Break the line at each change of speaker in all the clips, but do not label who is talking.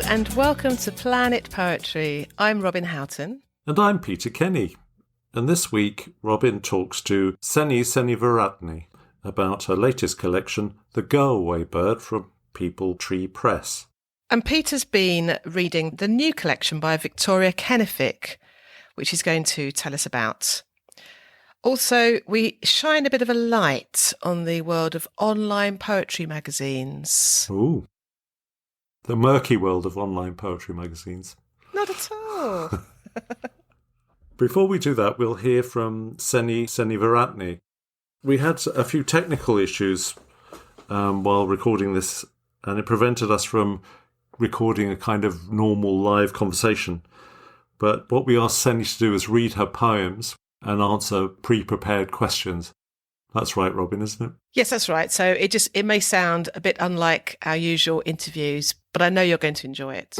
and welcome to Planet Poetry. I'm Robin Houghton.
And I'm Peter Kenny. And this week, Robin talks to Seni Seneviratne about her latest collection, The Go-Away Bird, from People Tree Press.
And Peter's been reading the new collection by Victoria Kenefick, which he's going to tell us about. Also, we shine a bit of a light on the world of online poetry magazines.
Ooh. The murky world of online poetry magazines.
Not at all.
Before we do that, we'll hear from Seni Seneviratne. We had a few technical issues while recording this, and it prevented us from recording a kind of normal live conversation. But what we asked Seni to do is read her poems and answer pre-prepared questions. That's right, Robin, isn't it? Yes,
that's right. So it may sound a bit unlike our usual interviews, but I know you're going to enjoy it.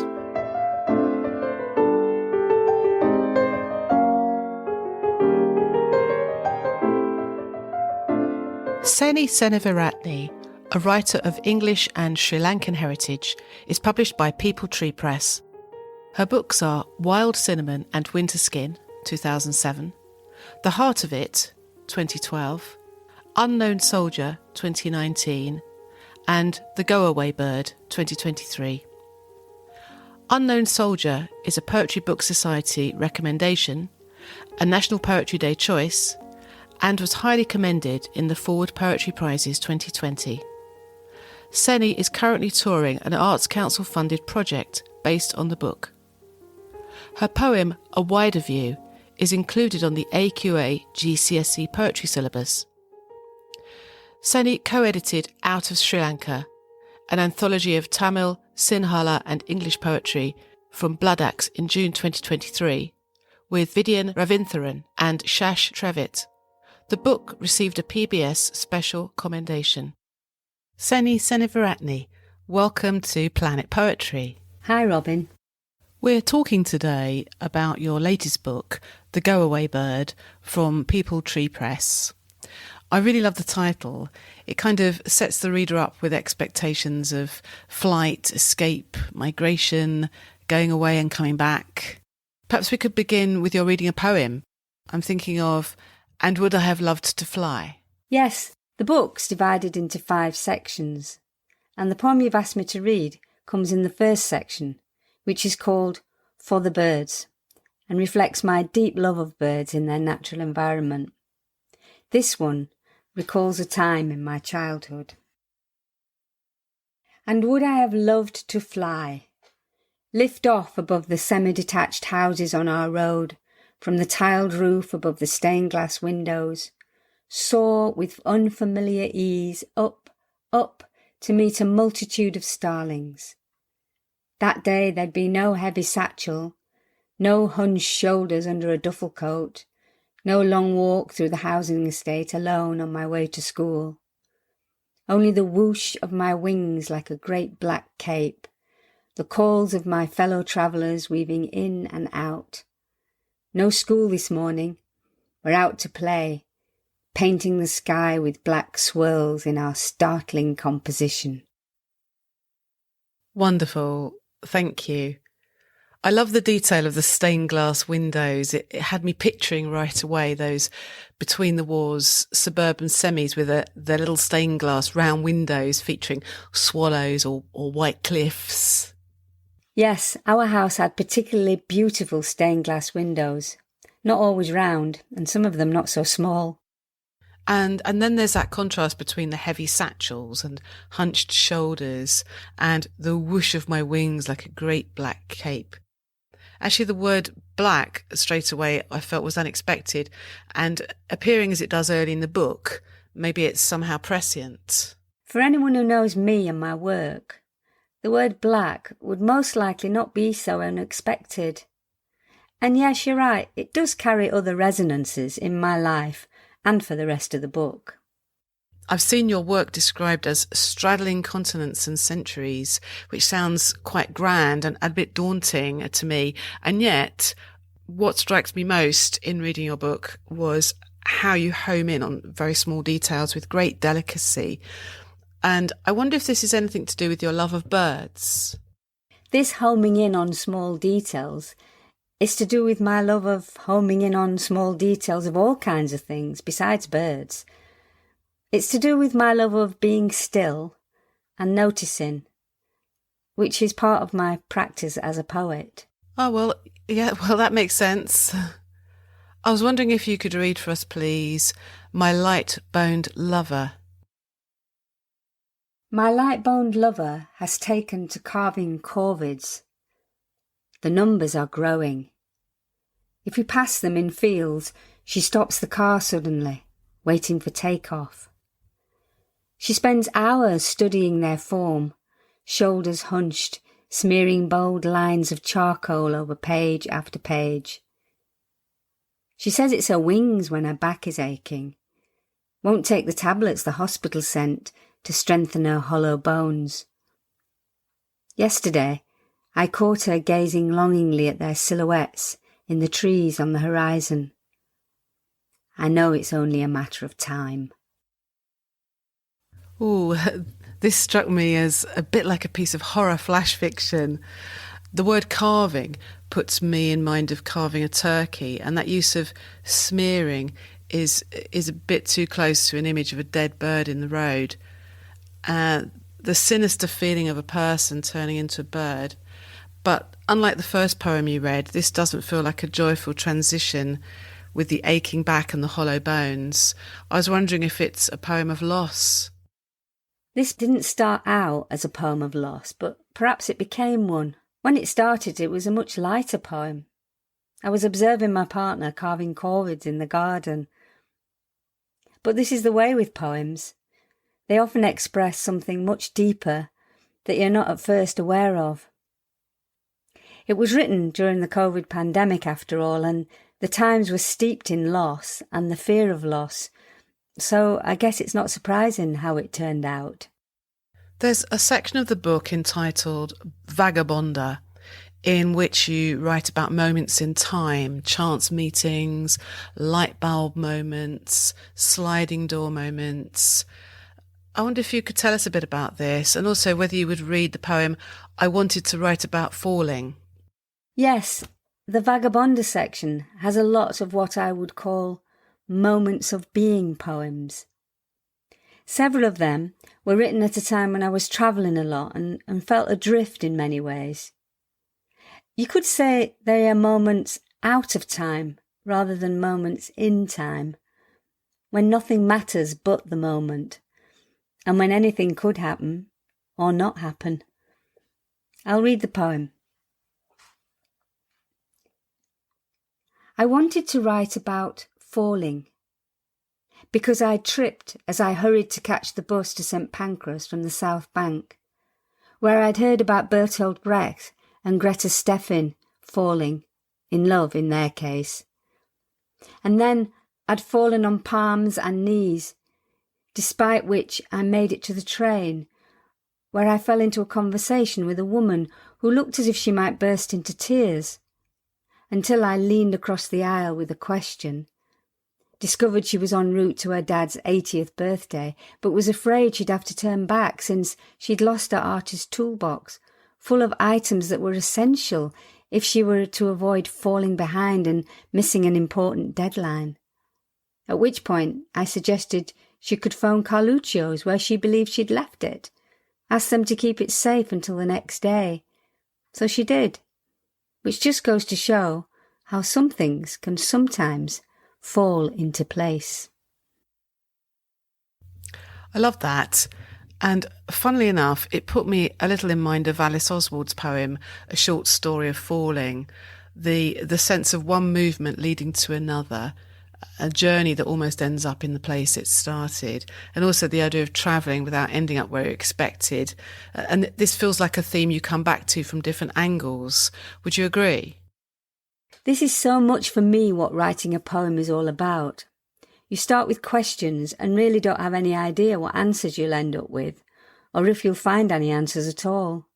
Seni Seneviratne, a writer of English and Sri Lankan heritage, is published by People Tree Press. Her books are Wild Cinnamon and Winter Skin, 2007, The Heart of It, 2012, Unknown Soldier, 2019, and The Go-Away Bird, 2023. Unknown Soldier is a Poetry Book Society recommendation, a National Poetry Day choice, and was highly commended in the Forward Poetry Prizes 2020. Seni is currently touring an Arts Council-funded project based on the book. Her poem, A Wider View, is included on the AQA GCSE poetry syllabus. Seni co-edited Out of Sri Lanka, an anthology of Tamil, Sinhala and English poetry from Blood Axe in June 2023, with Vidyan Ravintharan and Shash Trevitt. The book received a PBS special commendation. Seni Seneviratne, welcome to Planet Poetry.
Hi, Robin.
We're talking today about your latest book, The Go-Away Bird, from People Tree Press. I really love the title. It kind of sets the reader up with expectations of flight, escape, migration, going away and coming back. Perhaps we could begin with your reading a poem. I'm thinking of And Would I Have Loved to Fly?
Yes, the book's divided into 5 sections, and the poem you've asked me to read comes in the first section, which is called For the Birds, and reflects my deep love of birds in their natural environment. This one recalls a time in my childhood. And would I have loved to fly, lift off above the semi-detached houses on our road, from the tiled roof above the stained glass windows, soar with unfamiliar ease up, up, to meet a multitude of starlings. That day there'd be no heavy satchel, no hunched shoulders under a duffel coat, no long walk through the housing estate alone on my way to school. Only the whoosh of my wings like a great black cape, the calls of my fellow travellers weaving in and out. No school this morning. We're out to play, painting the sky with black swirls in our startling composition.
Wonderful. Thank you. I love the detail of the stained glass windows. It had me picturing right away those between the wars suburban semis with their little stained glass round windows featuring swallows or white cliffs.
Yes, our house had particularly beautiful stained glass windows, not always round, and some of them not so small.
And then there's that contrast between the heavy satchels and hunched shoulders and the whoosh of my wings like a great black cape. Actually, the word black straight away I felt was unexpected, and appearing as it does early in the book, maybe it's somehow prescient.
For anyone who knows me and my work, the word black would most likely not be so unexpected. And yes, you're right, it does carry other resonances in my life and for the rest of the book.
I've seen your work described as straddling continents and centuries, which sounds quite grand and a bit daunting to me. And yet, what strikes me most in reading your book was how you home in on very small details with great delicacy. And I wonder if this is anything to do with your love of birds.
This homing in on small details is to do with my love of homing in on small details of all kinds of things besides birds. It's to do with my love of being still and noticing, which is part of my practice as a poet.
Oh, well, yeah, well, that makes sense. I was wondering if you could read for us, please, My Light-Boned Lover.
My light-boned lover has taken to carving corvids. The numbers are growing. If we pass them in fields, she stops the car suddenly, waiting for takeoff. She spends hours studying their form, shoulders hunched, smearing bold lines of charcoal over page after page. She says it's her wings when her back is aching. Won't take the tablets the hospital sent to strengthen her hollow bones. Yesterday, I caught her gazing longingly at their silhouettes in the trees on the horizon. I know it's only a matter of time.
Ooh, this struck me as a bit like a piece of horror flash fiction. The word carving puts me in mind of carving a turkey, and that use of smearing is a bit too close to an image of a dead bird in the road. The sinister feeling of a person turning into a bird. But unlike the first poem you read, this doesn't feel like a joyful transition with the aching back and the hollow bones. I was wondering if it's a poem of loss.
This didn't start out as a poem of loss, but perhaps it became one. When it started, it was a much lighter poem. I was observing my partner carving corvids in the garden. But this is the way with poems. They often express something much deeper that you're not at first aware of. It was written during the COVID pandemic, after all, and the times were steeped in loss and the fear of loss, so I guess it's not surprising how it turned out.
There's a section of the book entitled Vagabonder, in which you write about moments in time, chance meetings, light bulb moments, sliding door moments. I wonder if you could tell us a bit about this, and also whether you would read the poem I Wanted to Write About Falling.
Yes, the Vagabonder section has a lot of what I would call moments of being poems. Several of them were written at a time when I was travelling a lot and felt adrift in many ways. You could say they are moments out of time rather than moments in time, when nothing matters but the moment, and when anything could happen or not happen. I'll read the poem. I wanted to write about falling, because I tripped as I hurried to catch the bus to St Pancras from the South Bank, where I'd heard about Bertolt Brecht and Greta Steffin falling, in love in their case. And then I'd fallen on palms and knees, despite which I made it to the train, where I fell into a conversation with a woman who looked as if she might burst into tears, until I leaned across the aisle with a question, discovered she was en route to her dad's 80th birthday, but was afraid she'd have to turn back since she'd lost her artist toolbox, full of items that were essential if she were to avoid falling behind and missing an important deadline. At which point I suggested she could phone Carluccio's, where she believed she'd left it, ask them to keep it safe until the next day. So she did, which just goes to show how some things can sometimes fall into place.
I love that. And funnily enough, it put me a little in mind of Alice Oswald's poem, A Short Story of Falling, the sense of one movement leading to another, a journey that almost ends up in the place it started, and also the idea of travelling without ending up where you expected. And this feels like a theme you come back to from different angles. Would you agree?
This is so much for me what writing a poem is all about. You start with questions and really don't have any idea what answers you'll end up with, or if you'll find any answers at all.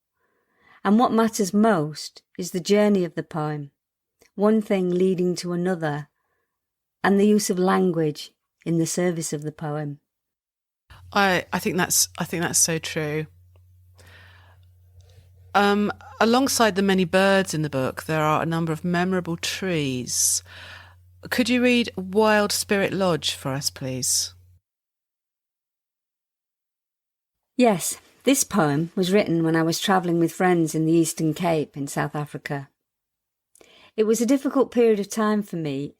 And what matters most is the journey of the poem, one thing leading to another, and the use of language in the service of the poem.
I think that's so true. Alongside the many birds in the book, there are a number of memorable trees. Could you read Wild Spirit Lodge for us, please?
Yes, this poem was written when I was travelling with friends in the Eastern Cape in South Africa. It was a difficult period of time for me,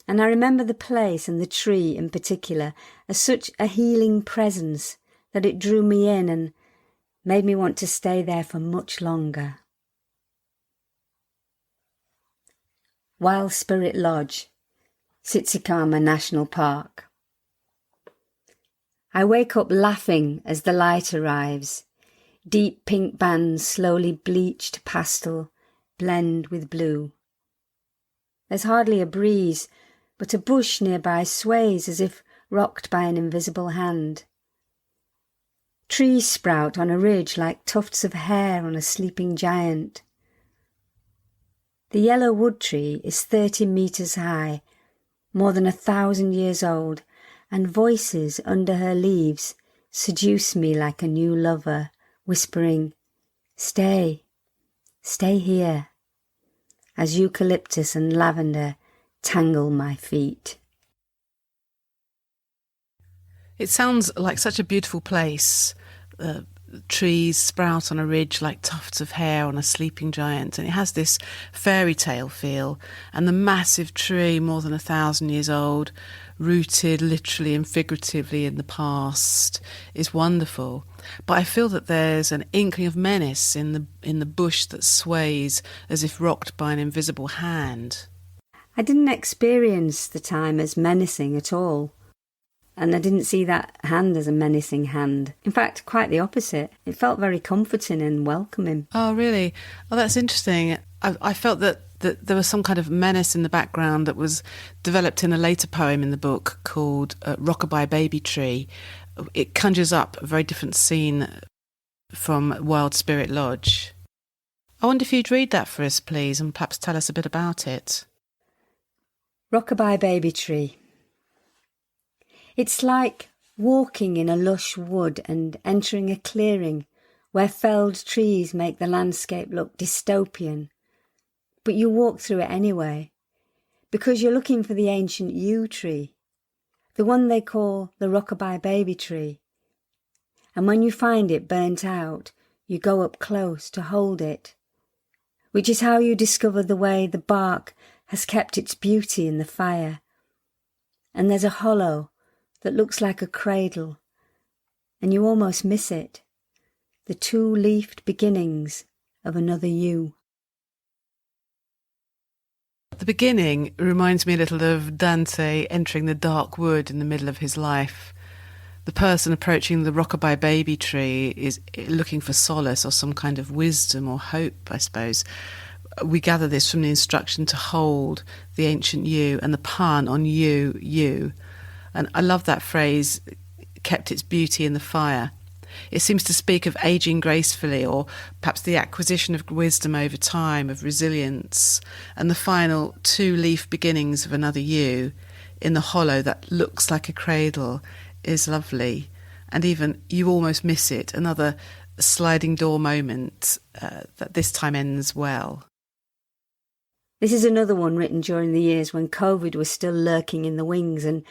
and I remember the place and the tree in particular as such a healing presence that it drew me in and made me want to stay there for much longer. Wild Spirit Lodge, Tsitsikamma National Park. I wake up laughing as the light arrives. Deep pink bands slowly bleach to pastel, blend with blue. There's hardly a breeze, but a bush nearby sways as if rocked by an invisible hand. Trees sprout on a ridge like tufts of hair on a sleeping giant. The yellow wood tree is 30 metres high, more than 1,000 years old, and voices under her leaves seduce me like a new lover, whispering, "Stay, stay here," as eucalyptus and lavender tangle my feet.
It sounds like such a beautiful place. Trees sprout on a ridge like tufts of hair on a sleeping giant, and it has this fairy tale feel. And the massive tree, more than 1,000 years old, rooted literally and figuratively in the past, is wonderful. But I feel that there's an inkling of menace in the bush that sways as if rocked by an invisible hand.
I didn't experience the time as menacing at all. And I didn't see that hand as a menacing hand. In fact, quite the opposite. It felt very comforting and welcoming.
Oh, really? Oh, that's interesting. I felt that there was some kind of menace in the background that was developed in a later poem in the book called Rockabye Baby Tree. It conjures up a very different scene from Wild Spirit Lodge. I wonder if you'd read that for us, please, and perhaps tell us a bit about it.
Rockabye Baby Tree. It's like walking in a lush wood and entering a clearing where felled trees make the landscape look dystopian. But you walk through it anyway, because you're looking for the ancient yew tree, the one they call the Rockabye Baby Tree. And when you find it burnt out, you go up close to hold it, which is how you discover the way the bark has kept its beauty in the fire. And there's a hollow that looks like a cradle, and you almost miss it, the two-leafed beginnings of another yew.
The beginning reminds me a little of Dante entering the dark wood in the middle of his life. The person approaching the Rockabye Baby Tree is looking for solace or some kind of wisdom or hope, I suppose. We gather this from the instruction to hold the ancient yew and the pun on yew. And I love that phrase, kept its beauty in the fire. It seems to speak of ageing gracefully, or perhaps the acquisition of wisdom over time, of resilience, and the final two-leaf beginnings of another yew in the hollow that looks like a cradle is lovely. And even you almost miss it, another sliding door moment that this time ends well.
This is another one written during the years when COVID was still lurking in the wings and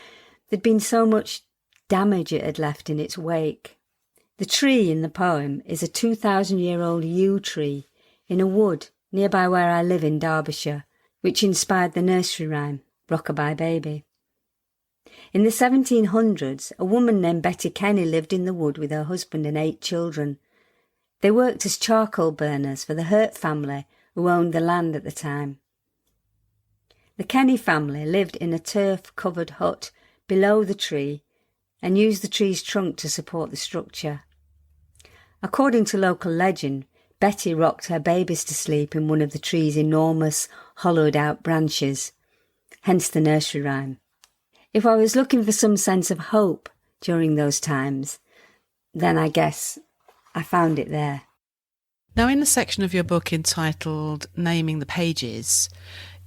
there'd been so much damage it had left in its wake. The tree in the poem is a 2,000-year-old yew tree in a wood nearby where I live in Derbyshire, which inspired the nursery rhyme, Rockabye Baby. In the 1700s, a woman named Betty Kenny lived in the wood with her husband and 8 children. They worked as charcoal burners for the Hurt family who owned the land at the time. The Kenny family lived in a turf-covered hut below the tree and used the tree's trunk to support the structure. According to local legend, Betty rocked her babies to sleep in one of the tree's enormous, hollowed-out branches, hence the nursery rhyme. If I was looking for some sense of hope during those times, then I guess I found it there.
Now, in the section of your book entitled Naming the Pages,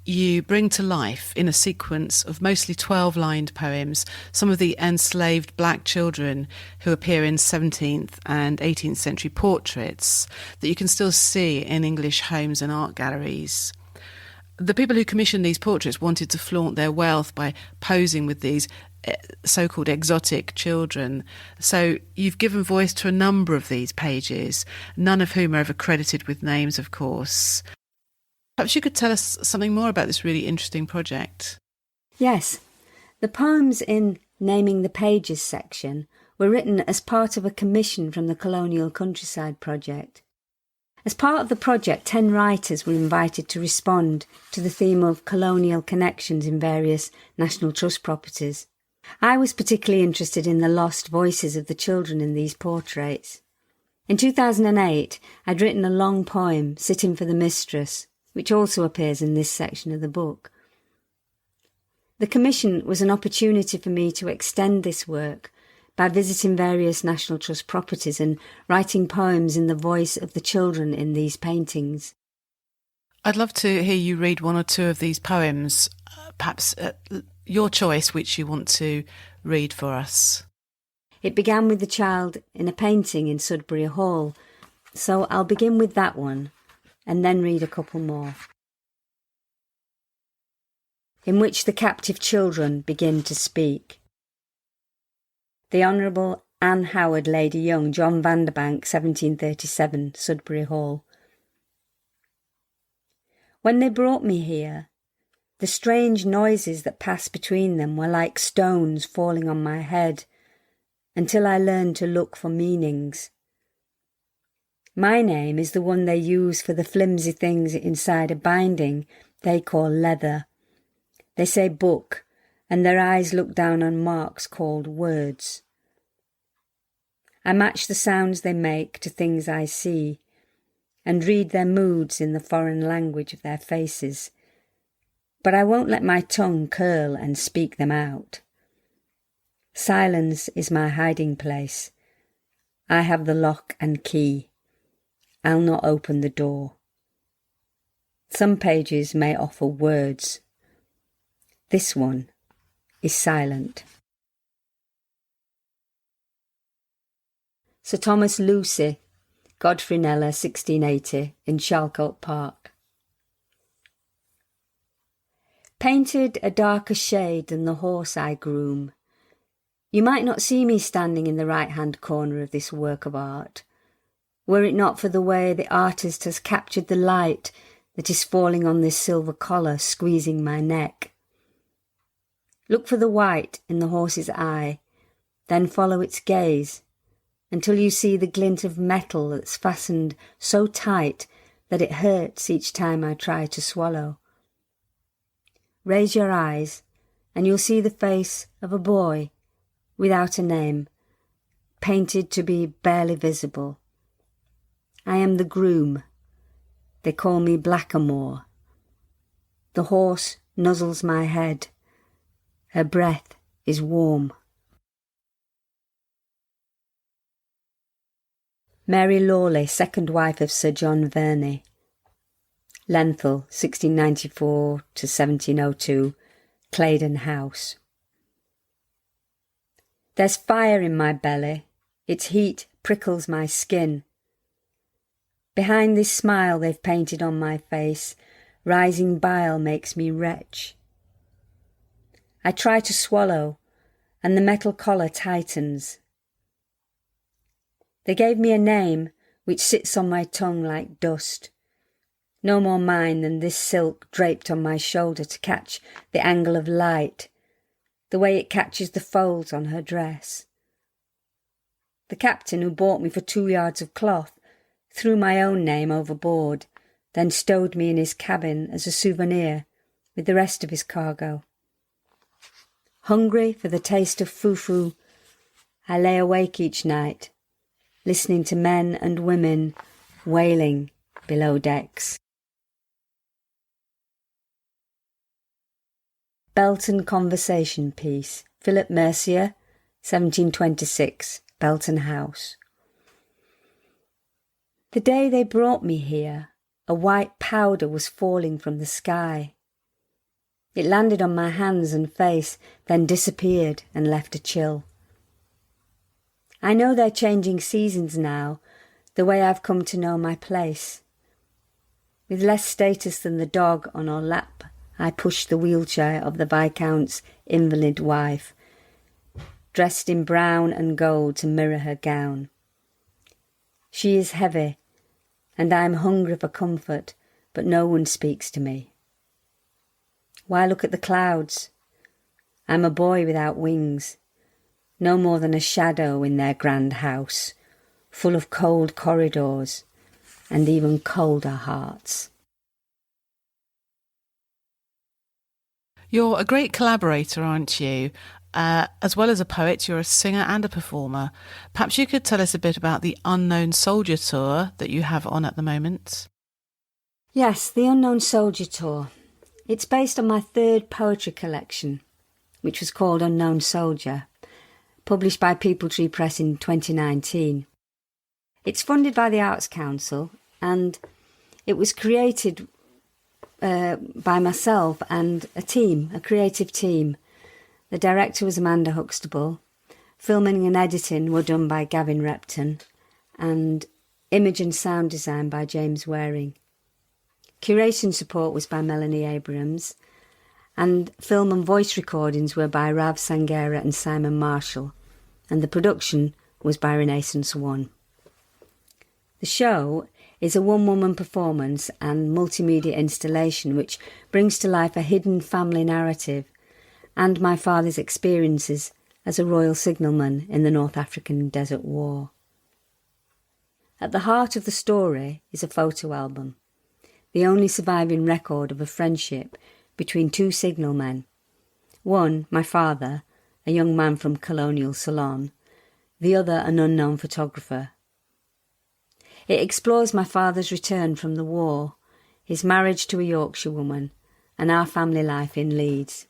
you bring to life in a sequence of mostly 12-lined poems some of the enslaved black children who appear in 17th and 18th century portraits that you can still see in English homes and art galleries. The people who commissioned these portraits wanted to flaunt their wealth by posing with these so-called exotic children. So you've given voice to a number of these pages, none of whom are ever credited with names, of course. Perhaps you could tell us something more about this really interesting project.
Yes. The poems in Naming the Pages section were written as part of a commission from the Colonial Countryside Project. As part of the project, 10 writers were invited to respond to the theme of colonial connections in various National Trust properties. I was particularly interested in the lost voices of the children in these portraits. In 2008, I'd written a long poem, Sitting for the Mistress, which also appears in this section of the book. The commission was an opportunity for me to extend this work by visiting various National Trust properties and writing poems in the voice of the children in these paintings.
I'd love to hear you read one or two of these poems, perhaps your choice, which you want to read for us.
It began with the child in a painting in Sudbury Hall, so I'll begin with that one and then read a couple more. In which the captive children begin to speak. The Honourable Anne Howard Lady Young, John Vanderbank, 1737, Sudbury Hall. When they brought me here, the strange noises that passed between them were like stones falling on my head, until I learned to look for meanings. My name is the one they use for the flimsy things inside a binding they call leather. They say book, and their eyes look down on marks called words. I match the sounds they make to things I see, and read their moods in the foreign language of their faces. But I won't let my tongue curl and speak them out. Silence is my hiding place. I have the lock and key. I'll not open the door. Some pages may offer words. This one is silent. Sir Thomas Lucy, Godfrey Kneller, 1680, in Charlecote Park. Painted a darker shade than the horse I groom, you might not see me standing in the right-hand corner of this work of art, were it not for the way the artist has captured the light that is falling on this silver collar squeezing my neck. Look for the white in the horse's eye, then follow its gaze, until you see the glint of metal that's fastened so tight that it hurts each time I try to swallow. Raise your eyes, and you'll see the face of a boy, without a name, painted to be barely visible. I am the groom. They call me Blackamoor. The horse nuzzles my head. Her breath is warm. Mary Lawley, second wife of Sir John Verney. Lenthal, 1694 to 1702, Claydon House. There's fire in my belly. Its heat prickles my skin. Behind this smile they've painted on my face, rising bile makes me retch. I try to swallow, and the metal collar tightens. They gave me a name which sits on my tongue like dust. No more mine than this silk draped on my shoulder to catch the angle of light, the way it catches the folds on her dress. The captain who bought me for 2 yards of cloth threw my own name overboard, then stowed me in his cabin as a souvenir with the rest of his cargo. Hungry for the taste of fufu, I lay awake each night, listening to men and women wailing below decks. Belton Conversation Piece, Philip Mercier, 1726, Belton House. The day they brought me here, a white powder was falling from the sky. It landed on my hands and face, then disappeared and left a chill. I know they're changing seasons now, the way I've come to know my place. With less status than the dog on our lap, I pushed the wheelchair of the Viscount's invalid wife, dressed in brown and gold to mirror her gown. She is heavy, and I am hungry for comfort, but no one speaks to me. Why look at the clouds? I'm a boy without wings, no more than a shadow in their grand house, full of cold corridors and even colder hearts.
You're a great collaborator, aren't you? As well as a poet, you're a singer and a performer. Perhaps you could tell us a bit about the Unknown Soldier Tour that you have on at the moment.
Yes, the Unknown Soldier Tour. It's based on my third poetry collection, which was called Unknown Soldier, published by People Tree Press in 2019. It's funded by the Arts Council, and it was created by myself and a creative team. The director was Amanda Huxtable. Filming and editing were done by Gavin Repton, and image and sound design by James Waring. Curation support was by Melanie Abrams, and film and voice recordings were by Rav Sangera and Simon Marshall, and the production was by Renaissance One. The show is a one-woman performance and multimedia installation which brings to life a hidden family narrative and my father's experiences as a royal signalman in the North African Desert War. At the heart of the story is a photo album, the only surviving record of a friendship between two signalmen. One, my father, a young man from colonial Ceylon, the other an unknown photographer. It explores my father's return from the war, his marriage to a Yorkshire woman, and our family life in Leeds.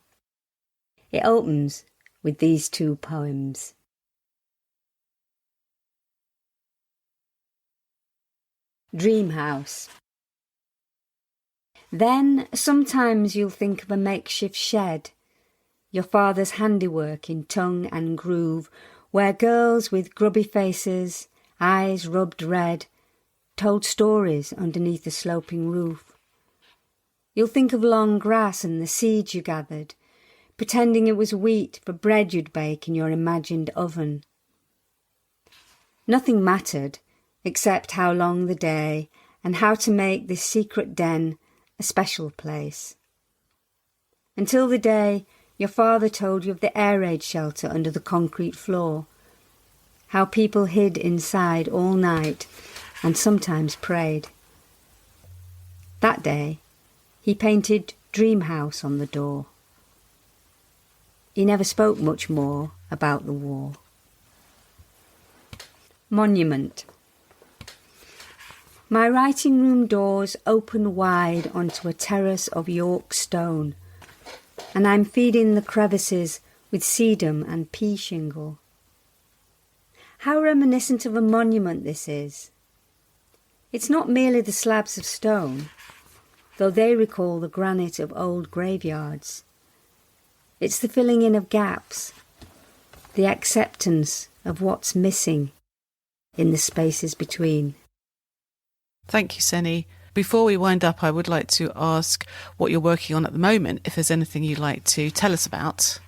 It opens with these two poems. Dream House. Then sometimes you'll think of a makeshift shed, your father's handiwork in tongue and groove, where girls with grubby faces, eyes rubbed red, told stories underneath the sloping roof. You'll think of long grass and the seeds you gathered, pretending it was wheat for bread you'd bake in your imagined oven. Nothing mattered except how long the day and how to make this secret den a special place. Until the day your father told you of the air raid shelter under the concrete floor, how people hid inside all night and sometimes prayed. That day, he painted Dream House on the door. He never spoke much more about the war. Monument. My writing room doors open wide onto a terrace of York stone, and I'm feeding the crevices with sedum and pea shingle. How reminiscent of a monument this is. It's not merely the slabs of stone, though they recall the granite of old graveyards. It's the filling in of gaps, the acceptance of what's missing in the spaces between.
Thank you, Seni. Before we wind up, I would like to ask what you're working on at the moment, if there's anything you'd like to tell us about.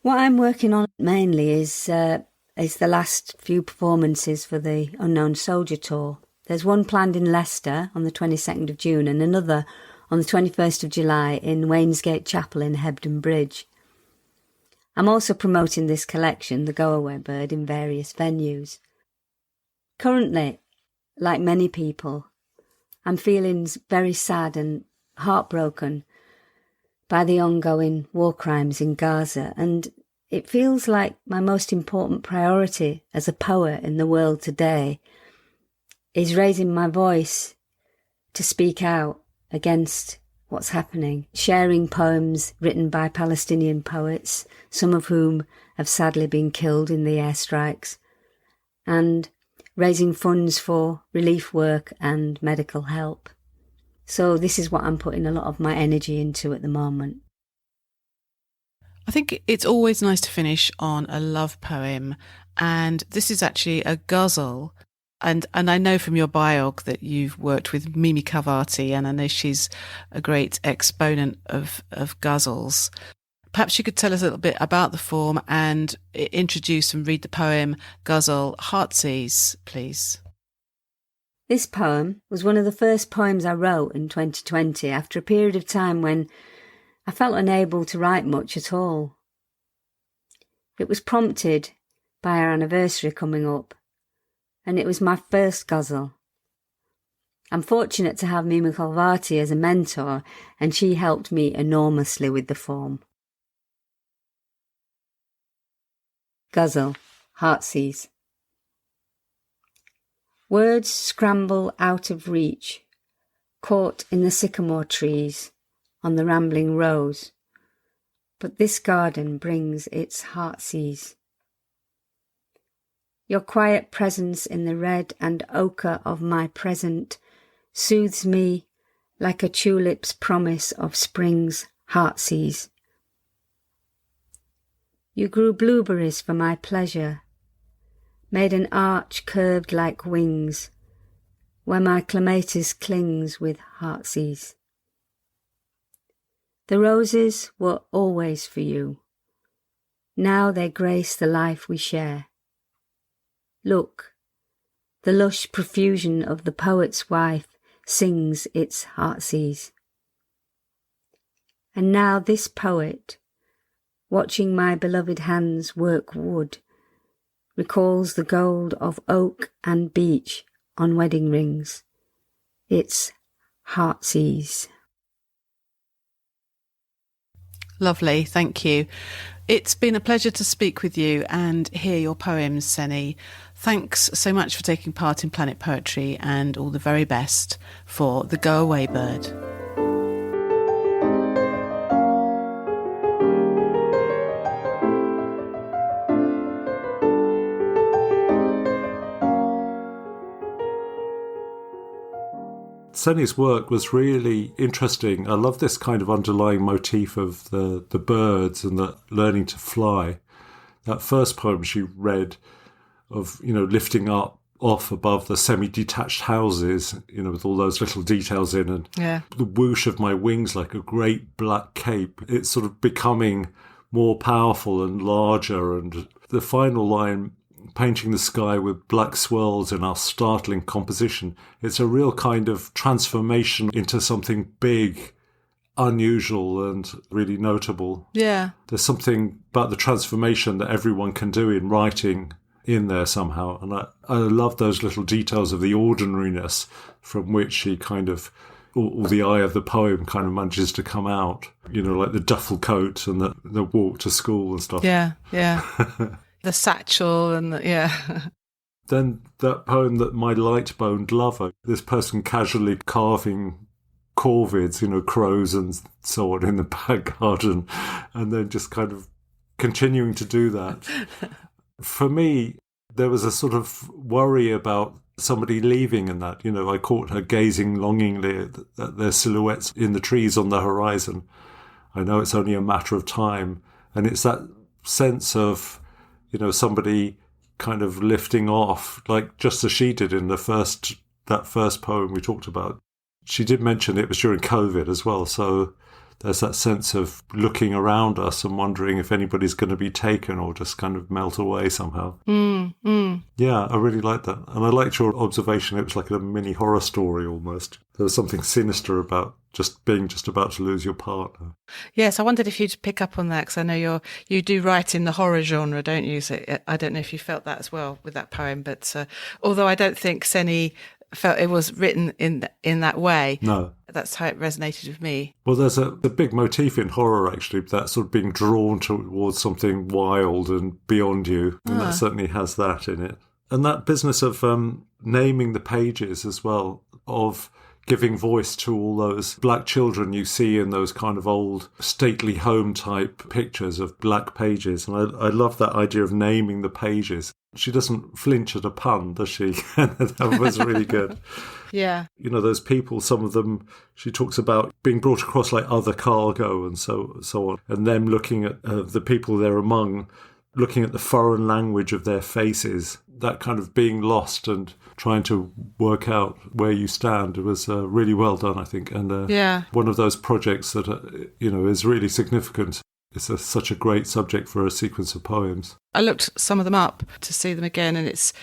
What I'm working on mainly is the last few performances for the Unknown Soldier Tour. There's one planned in Leicester on the 22nd of June and another on the 21st of July in Wainsgate Chapel in Hebden Bridge. I'm also promoting this collection, The Go-Away Bird, in various venues. Currently, like many people, I'm feeling very sad and heartbroken by the ongoing war crimes in Gaza, and it feels like my most important priority as a poet in the world today is raising my voice to speak out against what's happening, sharing poems written by Palestinian poets, some of whom have sadly been killed in the airstrikes, and raising funds for relief work and medical help. So this is what I'm putting a lot of my energy into at the moment.
I think it's always nice to finish on a love poem, and this is actually a ghazal. And I know from your biog that you've worked with Mimi Kavati, and I know she's a great exponent of ghazals. Perhaps you could tell us a little bit about the form and introduce and read the poem Ghazal Heartsease, please.
This poem was one of the first poems I wrote in 2020 after a period of time when I felt unable to write much at all. It was prompted by our anniversary coming up, and it was my first ghazal. I'm fortunate to have Mimi Kavati as a mentor, and she helped me enormously with the form. Ghazal, Heartsease. Words scramble out of reach, caught in the sycamore trees, on the rambling rose, but this garden brings its heartsease. Your quiet presence in the red and ochre of my present soothes me like a tulip's promise of spring's heartsease. You grew blueberries for my pleasure, made an arch curved like wings, where my clematis clings with heartsease. The roses were always for you. Now they grace the life we share. Look, the lush profusion of the poet's wife sings its heartsease. And now this poet, watching my beloved hands work wood, recalls the gold of oak and beech on wedding rings. It's heartsease.
Lovely, thank you. It's been a pleasure to speak with you and hear your poems, Seni. Thanks so much for taking part in Planet Poetry, and all the very best for The Go Away Bird.
Seni's work was really interesting. I love this kind of underlying motif of the birds and the learning to fly. That first poem she read of, lifting up off above the semi-detached houses, with all those little details in, and the whoosh of my wings like a great black cape. It's sort of becoming more powerful and larger. And the final line, painting the sky with black swirls in our startling composition. It's a real kind of transformation into something big, unusual and really notable.
Yeah.
There's something about the transformation that everyone can do in writing in there somehow. And I love those little details of the ordinariness from which she kind of, or the eye of the poem kind of manages to come out, like the duffel coat and the walk to school and stuff.
Yeah. The satchel and
Then that poem that my light-boned lover, this person casually carving corvids, crows and so on in the back garden, and then just kind of continuing to do that. For me, there was a sort of worry about somebody leaving in that. I caught her gazing longingly at their silhouettes in the trees on the horizon. I know it's only a matter of time. And it's that sense of, somebody kind of lifting off, like just as she did in that first poem we talked about. She did mention it was during COVID as well, so there's that sense of looking around us and wondering if anybody's going to be taken or just kind of melt away somehow. Yeah, I really liked that. And I liked your observation. It was like a mini horror story almost. There was something sinister about just about to lose your partner.
Yes, I wondered if you'd pick up on that, because I know you do write in the horror genre, don't you? So I don't know if you felt that as well with that poem, but although I don't think Seni felt it was written in that way.
No.
That's how it resonated with me.
Well, there's a big motif in horror, actually, that sort of being drawn towards something wild and beyond you. And that certainly has that in it. And that business of naming the pages as well, of giving voice to all those black children you see in those kind of old stately home type pictures of black pages. And I love that idea of naming the pages. She doesn't flinch at a pun, does she? That was really good.
Yeah.
You know, those people, some of them, she talks about being brought across like other cargo and so on, and them looking at the people they're among, looking at the foreign language of their faces, that kind of being lost and trying to work out where you stand. It was really well done, I think, and one of those projects that, is really significant. It's such a great subject for a sequence of poems.
I looked some of them up to see them again, and it's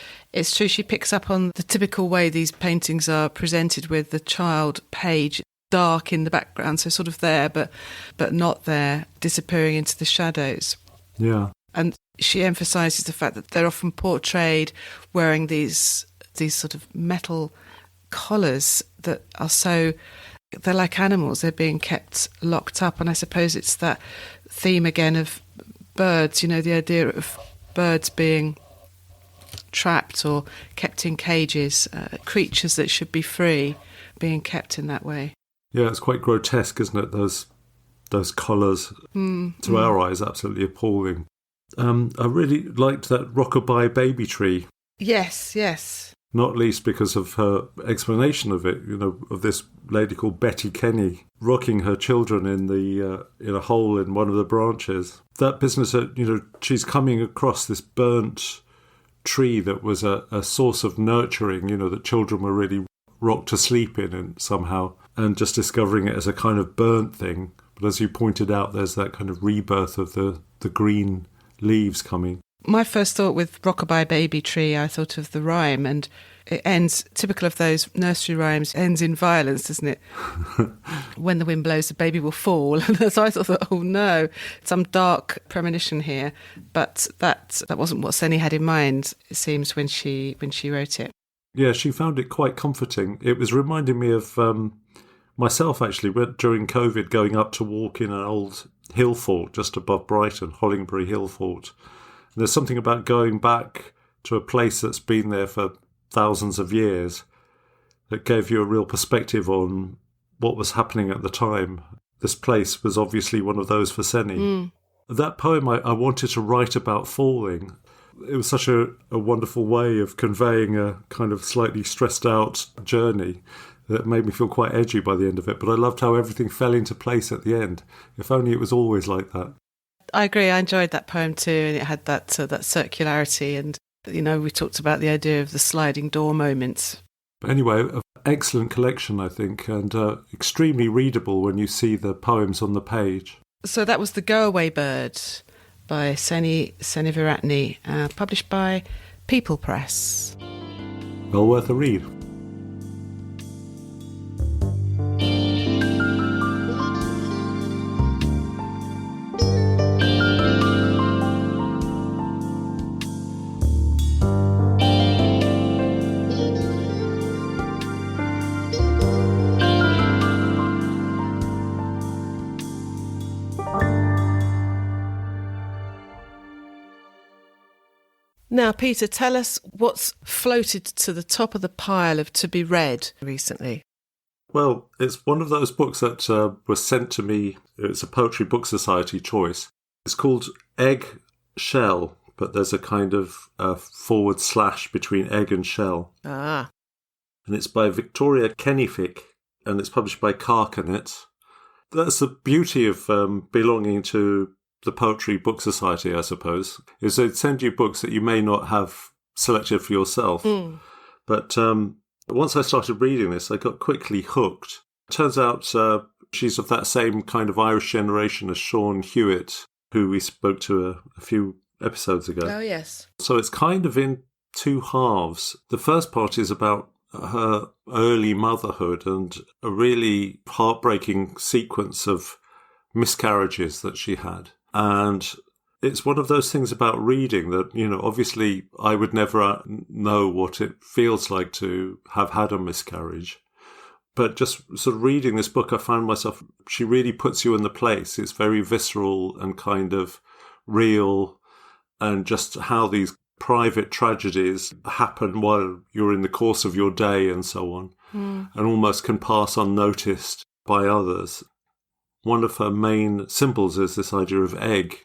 true, she picks up on the typical way these paintings are presented, with the child page dark in the background, so sort of there, but not there, disappearing into the shadows.
Yeah.
And she emphasises the fact that they're often portrayed wearing these sort of metal collars that are so... They're like animals, they're being kept locked up. And I suppose it's that theme again of birds, the idea of birds being trapped or kept in cages, creatures that should be free, being kept in that way.
Yeah, it's quite grotesque, isn't it? Those collars, to our eyes, absolutely appalling. I really liked that rockabye baby tree.
Yes.
Not least because of her explanation of it, of this lady called Betty Kenny rocking her children in a hole in one of the branches. That business that, she's coming across this burnt tree that was a source of nurturing, that children were really rocked to sleep in and somehow, and just discovering it as a kind of burnt thing. But as you pointed out, there's that kind of rebirth of the green leaves coming.
My first thought with Rockabye Baby Tree, I thought of the rhyme, and it ends, typical of those nursery rhymes, ends in violence, doesn't it? When the wind blows, the baby will fall. So I thought, oh no, some dark premonition here. But that wasn't what Seni had in mind, it seems, when she wrote it.
Yeah, she found it quite comforting. It was reminding me of myself, actually, during COVID, going up to walk in an old hill fort just above Brighton, Hollingbury Hill Fort. There's something about going back to a place that's been there for thousands of years that gave you a real perspective on what was happening at the time. This place was obviously one of those for Seni. That poem, I wanted to write about falling. It was such a wonderful way of conveying a kind of slightly stressed out journey that made me feel quite edgy by the end of it. But I loved how everything fell into place at the end. If only it was always like that.
I agree. I enjoyed that poem too, and it had that circularity, and we talked about the idea of the sliding door moments.
But anyway, an excellent collection, I think, and extremely readable when you see the poems on the page.
So that was The Go-Away Bird by Seni Seneviratne, published by People Press.
Well worth a read.
Now, Peter, tell us what's floated to the top of the pile of to be read recently.
Well, it's one of those books that was sent to me. It's a Poetry Book Society choice. It's called Egg Shell, but there's a kind of / between egg and shell.
Ah.
And it's by Victoria Kennifick, and it's published by Carcanet. That's the beauty of belonging to the Poetry Book Society, I suppose, is they'd send you books that you may not have selected for yourself. But once I started reading this, I got quickly hooked. Turns out she's of that same kind of Irish generation as Sean Hewitt, who we spoke to a few episodes ago.
Oh, yes.
So it's kind of in two halves. The first part is about her early motherhood and a really heartbreaking sequence of miscarriages that she had. And it's one of those things about reading that, obviously I would never know what it feels like to have had a miscarriage. But just sort of reading this book, I found myself, she really puts you in the place. It's very visceral and kind of real, and just how these private tragedies happen while you're in the course of your day and so on, and almost can pass unnoticed by others. One of her main symbols is this idea of egg.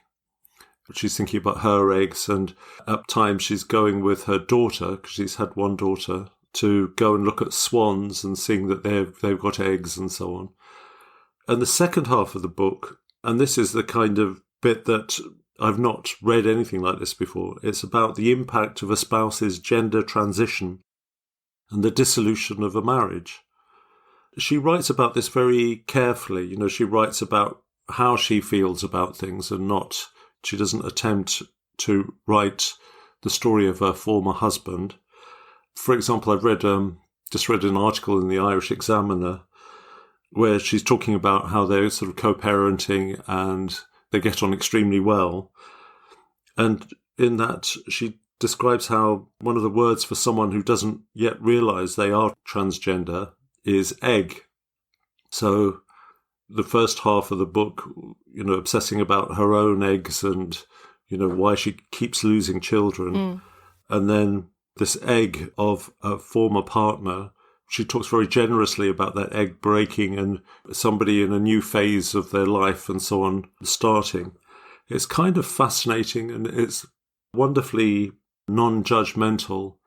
She's thinking about her eggs, and at times she's going with her daughter, because she's had one daughter, to go and look at swans and seeing that they've got eggs and so on. And the second half of the book, and this is the kind of bit that I've not read anything like this before, it's about the impact of a spouse's gender transition and the dissolution of a marriage. She writes about this very carefully. You know, she writes about how she feels about things, and she doesn't attempt to write the story of her former husband. For example, I've just read an article in the Irish Examiner where she's talking about how they're sort of co-parenting and they get on extremely well. And in that, she describes how one of the words for someone who doesn't yet realise they are transgender is egg. So the first half of the book, you know, obsessing about her own eggs and, you know, why she keeps losing children. And then this egg of a former partner, she talks very generously about that egg breaking and somebody in a new phase of their life and so on starting. It's kind of fascinating, and it's wonderfully non-judgmental,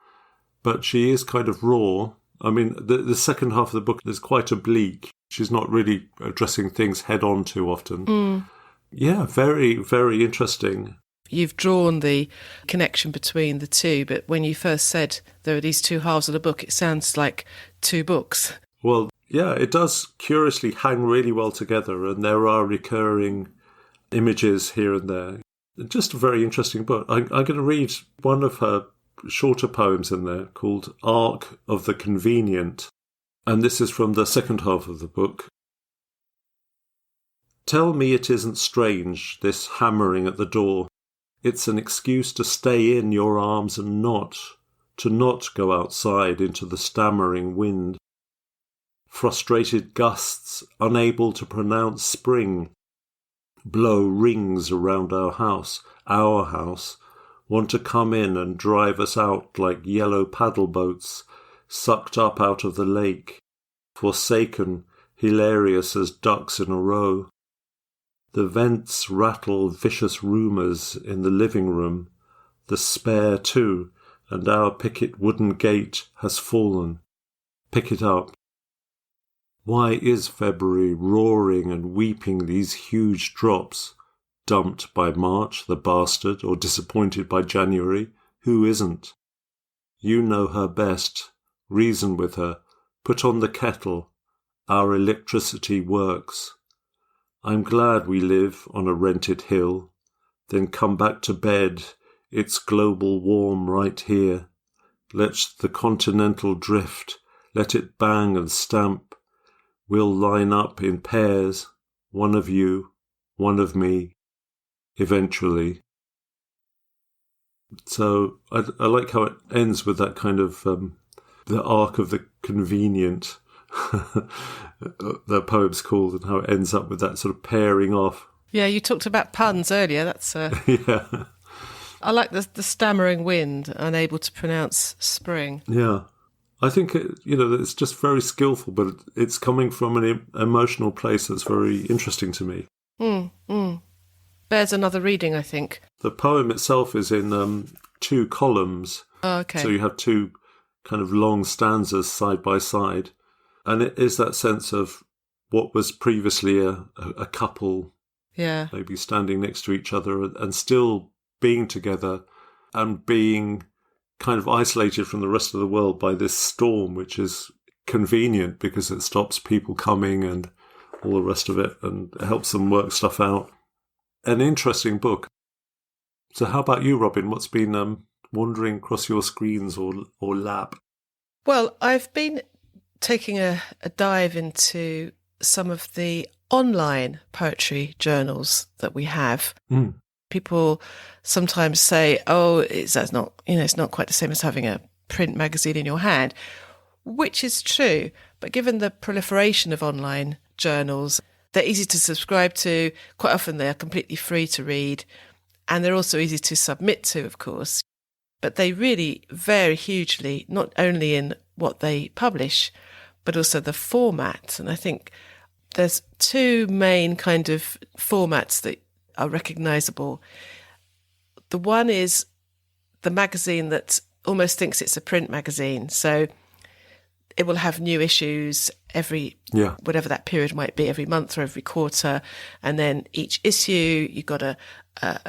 but she is kind of raw. I mean, the second half of the book is quite oblique. She's not really addressing things head on too often. Yeah, very, very interesting.
You've drawn the connection between the two, but when you first said there are these two halves of the book, it sounds like two books.
Well, yeah, it does curiously hang really well together, and there are recurring images here and there. Just a very interesting book. I'm going to read one of her shorter poems in there called Ark of the Convenient, and this is from the second half of the book. Tell me it isn't strange, this hammering at the door. It's an excuse to stay in your arms to not go outside into the stammering wind. Frustrated gusts, unable to pronounce spring, blow rings around our house, want to come in and drive us out like yellow paddle boats, sucked up out of the lake, forsaken, hilarious as ducks in a row. The vents rattle vicious rumours in the living room, the spare too, and our picket wooden gate has fallen. Pick it up. Why is February roaring and weeping these huge drops? Dumped by March, the bastard, or disappointed by January? Who isn't? You know her best. Reason with her. Put on the kettle. Our electricity works. I'm glad we live on a rented hill. Then come back to bed. It's global warm right here. Let the continental drift. Let it bang and stamp. We'll line up in pairs. One of you, one of me. Eventually. So I like how it ends with that kind of the arc of the convenient. The poem's called, and how it ends up with that sort of pairing off.
Yeah, you talked about puns earlier. That's
yeah.
I like the stammering wind, unable to pronounce spring.
Yeah, I think it's just very skillful, but it's coming from an emotional place that's very interesting to me.
Bears another reading, I think.
The poem itself is in 2 columns.
Oh, okay.
So you have 2 kind of long stanzas side by side. And it is that sense of what was previously a couple, maybe standing next to each other and still being together and being kind of isolated from the rest of the world by this storm, which is convenient because it stops people coming and all the rest of it and helps them work stuff out. An interesting book. So how about you, Robin? What's been wandering across your screens or lap?
Well, I've been taking a dive into some of the online poetry journals that we have. People sometimes say, "Oh, it's not quite the same as having a print magazine in your hand," which is true. But given the proliferation of online journals, they're easy to subscribe to. Quite often, they are completely free to read, and they're also easy to submit to, of course. But they really vary hugely, not only in what they publish, but also the format. And I think there's 2 main kind of formats that are recognisable. The one is the magazine that almost thinks it's a print magazine. So it will have new issues every, whatever that period might be, every month or every quarter. And then each issue, you've got a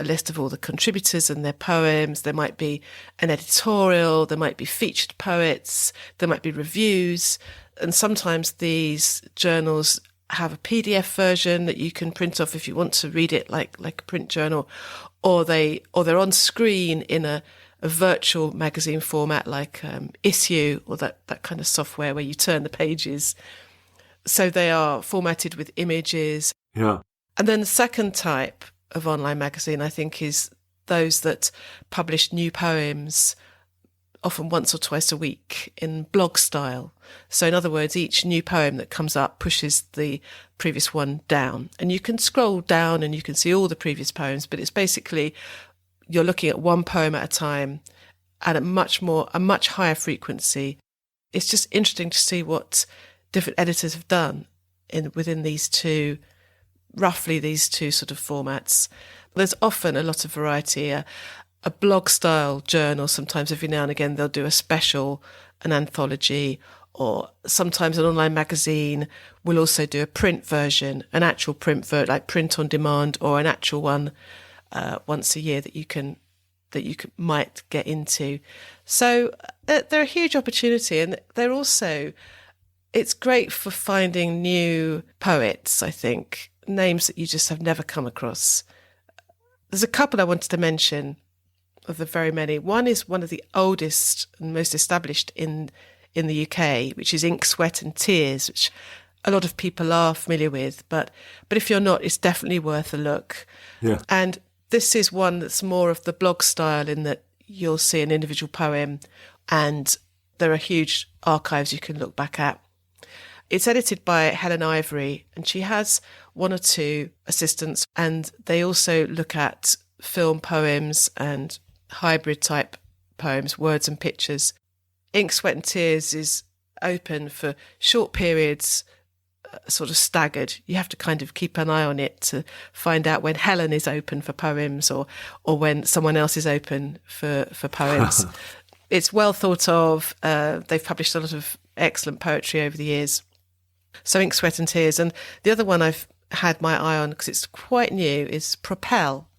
list of all the contributors and their poems. There might be an editorial, there might be featured poets, there might be reviews. And sometimes these journals have a PDF version that you can print off if you want to read it like a print journal, or they're on screen in a virtual magazine format like Issue, or that kind of software where you turn the pages. So they are formatted with images.
Yeah.
And then the second type of online magazine, I think, is those that publish new poems often once or twice a week in blog style. So in other words, each new poem that comes up pushes the previous one down. And you can scroll down and you can see all the previous poems, but it's basically you're looking at one poem at a time at a much higher frequency. It's just interesting to see what different editors have done within these two sort of formats. There's often a lot of variety. A blog style journal, sometimes every now and again they'll do a special, an anthology, or sometimes an online magazine will also do a print version, an actual print version, like print on demand, or an actual one once a year that you might get into. So they're a huge opportunity, and it's great for finding new poets, I think, names that you just have never come across. There's a couple I wanted to mention of the very many. One is one of the oldest and most established in the UK, which is Ink, Sweat and Tears, which a lot of people are familiar with, but if you're not, it's definitely worth a look.
Yeah.
And this is one that's more of the blog style, in that you'll see an individual poem and there are huge archives you can look back at. It's edited by Helen Ivory, and she has one or two assistants, and they also look at film poems and hybrid type poems, words and pictures. Ink, Sweat and Tears is open for short periods, sort of staggered. You have to kind of keep an eye on it to find out when Helen is open for poems or when someone else is open for poems. It's well thought of. They've published a lot of excellent poetry over the years. So Ink, Sweat and Tears. And the other one I've had my eye on, because it's quite new, is Propel.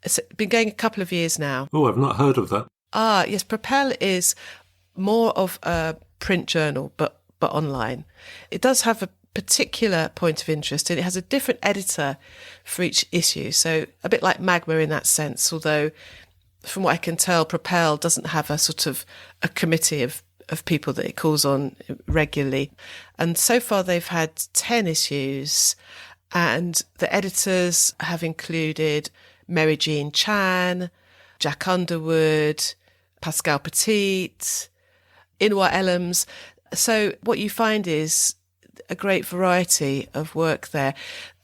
It's been going a couple of years now.
Oh, I've not heard of that.
Yes, Propel is more of a print journal, but online. It does have a particular point of interest, and it has a different editor for each issue. So a bit like Magma in that sense, although from what I can tell, Propel doesn't have a sort of a committee of people that it calls on regularly. And so far they've had 10 issues, and the editors have included Mary Jean Chan, Jack Underwood, Pascal Petit, Inwa Ellams. So what you find is a great variety of work there.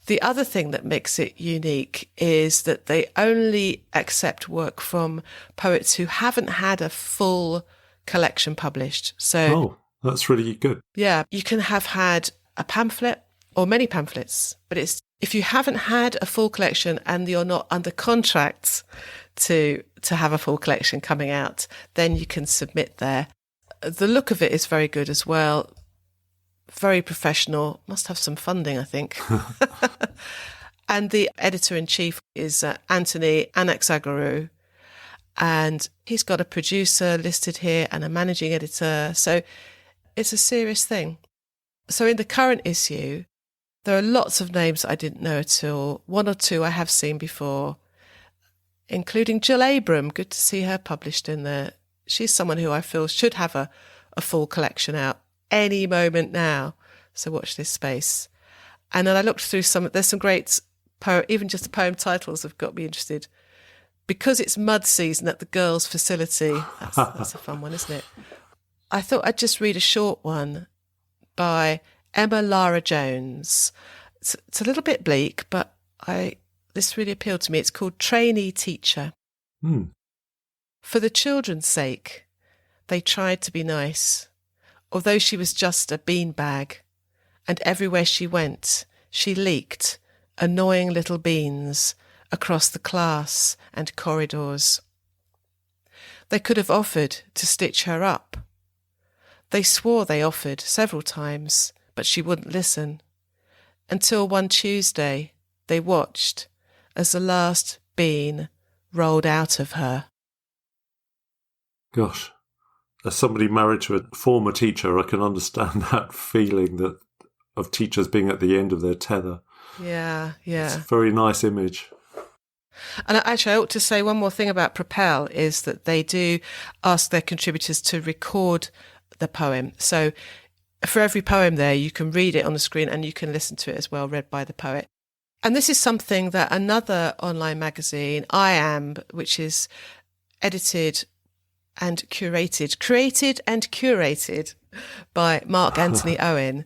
The other thing that makes it unique is that they only accept work from poets who haven't had a full collection published. So,
that's really good.
Yeah, you can have had a pamphlet or many pamphlets, but if you haven't had a full collection and you're not under contract to have a full collection coming out, then you can submit there. The look of it is very good as well. Very professional. Must have some funding, I think. And the editor-in-chief is Anthony Anaxagoru. And he's got a producer listed here and a managing editor. So it's a serious thing. So in the current issue, there are lots of names I didn't know at all. One or two I have seen before, including Jill Abram. Good to see her published in there. She's someone who I feel should have a full collection out any moment now. So watch this space. And then I looked through there's some great even just the poem titles have got me interested. Because it's mud season at the girls' facility. That's a fun one, isn't it? I thought I'd just read a short one by Emma Lara Jones. It's a little bit bleak, but this really appealed to me. It's called Trainee Teacher. For the children's sake, they tried to be nice, although she was just a beanbag, and everywhere she went, she leaked annoying little beans across the class and corridors. They could have offered to stitch her up. They swore they offered several times, but she wouldn't listen. Until one Tuesday, they watched as the last bean rolled out of her.
Gosh, as somebody married to a former teacher, I can understand that feeling that of teachers being at the end of their tether.
Yeah.
It's a very nice image.
And actually, I ought to say one more thing about Propel is that they do ask their contributors to record the poem. So for every poem there, you can read it on the screen and you can listen to it as well, read by the poet. And this is something that another online magazine, I Am, which is created and curated by Mark Anthony Owen.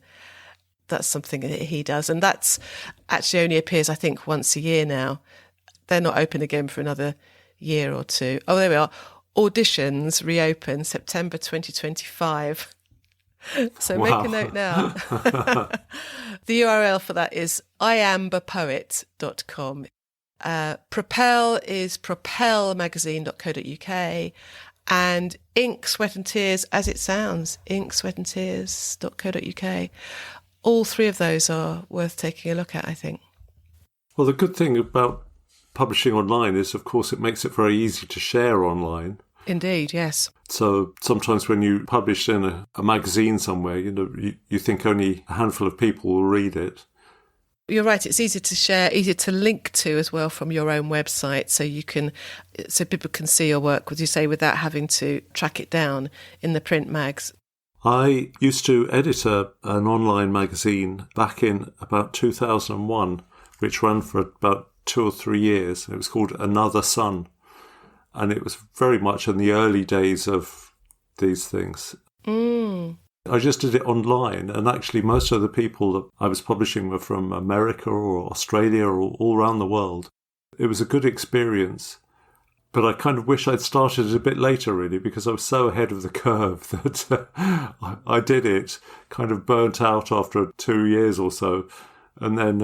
That's something that he does. And that's actually only appears, I think, once a year now. They're not open again for another year or two. Oh, there we are. Auditions reopen September 2025. So
Wow.
make a note now. The URL for that is iamberpoet.com. Propel is propelmagazine.co.uk. And Ink, Sweat and Tears, as it sounds, inksweatandtears.co.uk. All three of those are worth taking a look at, I think.
Well, the good thing about publishing online is, of course, it makes it very easy to share online.
Indeed, yes.
So sometimes when you publish in a magazine somewhere, you think only a handful of people will read it.
You're right. It's easier to share, easier to link to as well from your own website, so people can see your work, as you say, without having to track it down in the print mags.
I used to edit an online magazine back in about 2001, which ran for about 2 or 3 years. It was called Another Sun, and it was very much in the early days of these things. I just did it online, and actually most of the people that I was publishing were from America or Australia or all around the world. It was a good experience, but I kind of wish I'd started it a bit later, really, because I was so ahead of the curve that I did it, kind of burnt out after 2 years or so. And then,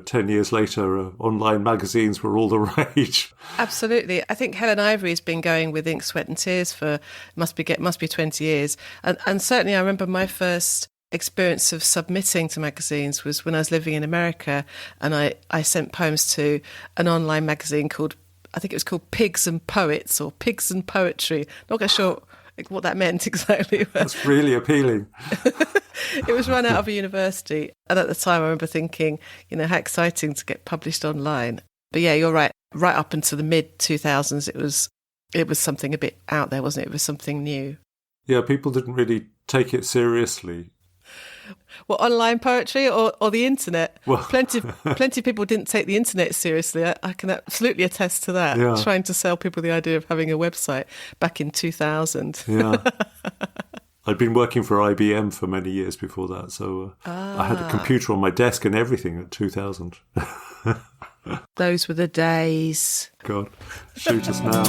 10 years later, online magazines were all the rage.
Absolutely. I think Helen Ivory has been going with Ink, Sweat and Tears for must be 20 years. And certainly I remember my first experience of submitting to magazines was when I was living in America, and I sent poems to an online magazine called, I think it was called Pigs and Poets or Pigs and Poetry. Not quite sure what that meant exactly.
That's really appealing.
It was run out of a university. And at the time, I remember thinking, how exciting to get published online. But yeah, you're right. Right up until the mid-2000s, it was something a bit out there, wasn't it? It was something new.
Yeah, people didn't really take it seriously.
Well, online poetry or the internet?
Well,
plenty of people didn't take the internet seriously. I can absolutely attest to that.
Yeah.
Trying to sell people the idea of having a website back in 2000.
Yeah. I'd been working for IBM for many years before that, so I had a computer on my desk and everything at 2000.
Those were the days.
God, shoot us now.